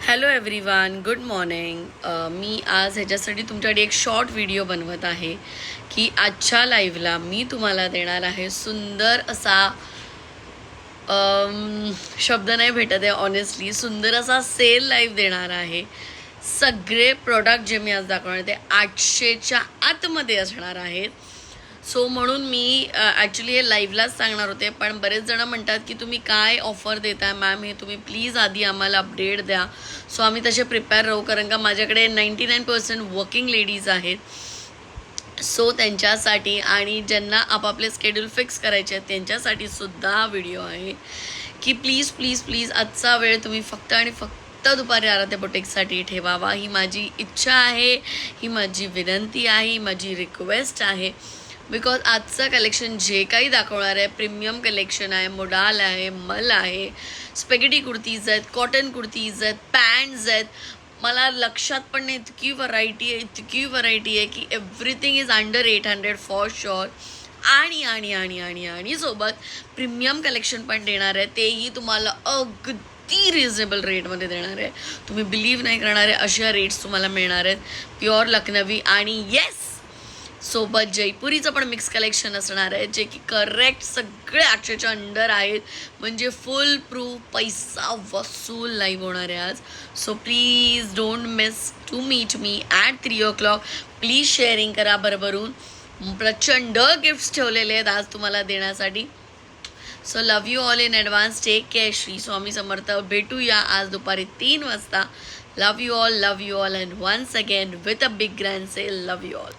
Hello everyone, good morning. मी आज ह्याच्यासाठी तुमच्याकडे एक शॉर्ट व्हिडिओ बनवत आहे की आजच्या लाईव्हला मी तुम्हाला देणार आहे सुंदर असा शब्द नाही भेटत आहे ऑनेस्टली, सुंदर असा सेल लाईव्ह देणार आहे. सगळे प्रोडक्ट जे मी आज दाखवणार ते 800च्या आतमध्ये असणार आहेत. सो म्हणून मी ॲक्च्युली हे लाईव्हलाच सांगणार होते, पण बरेच जण म्हणतात की तुम्ही काय ऑफर देताय मॅम, हे तुम्ही प्लीज आधी आम्हाला अपडेट द्या. सो आम्ही तसे प्रिपेअर राहू, कारण का माझ्याकडे 99% वर्किंग लेडीज आहेत. सो त्यांच्यासाठी आणि ज्यांना आपापले स्केड्यूल फिक्स करायचे आहेत त्यांच्यासाठी सुद्धा हा व्हिडिओ आहे की प्लीज प्लीज प्लीज आजचा वेळ तुम्ही फक्त आणि फक्त दुपारी आराध्या बुटीकसाठी ठेवावा. ही माझी इच्छा आहे, ही माझी विनंती आहे, ही माझी रिक्वेस्ट आहे. बिकॉज आजचं कलेक्शन जे काही दाखवणार आहे प्रीमियम कलेक्शन आहे, मोडाल आहे, मल आहे, स्पेगेटी कुर्तीज आहेत, कॉटन कुर्तीज आहेत, पॅन्ट्स आहेत. मला लक्षात पण नाही इतकी व्हरायटी आहे की everything is under 800 for sure. आणि आणि आणि आणि आणि सोबत प्रीमियम कलेक्शन पण देणार आहे, तेही तुम्हाला अगदी रिझनेबल रेटमध्ये देणार आहे. तुम्ही बिलीव्ह नाही करणार आहे अशा रेट्स तुम्हाला मिळणार आहेत. प्युअर लखनवी आणि येस सोबत जयपुरीचं पण मिक्स कलेक्शन असणार आहे, जे की करेक्ट सगळे 800च्या अंडर आहेत. म्हणजे फुल प्रूफ पैसा वसूल लाईव्ह होणार आहे आज. So please don't miss to meet me at 3 o'clock. Please sharing करा भरभरून. प्रचंड गिफ्ट्स ठेवलेले आहेत आज तुम्हाला देण्यासाठी. So love you all in advance. Take care. Shri Swami Samarth. भेटूया आज दुपारी 3 वाजता. Love you all and once again with a big grand sale. Love you all.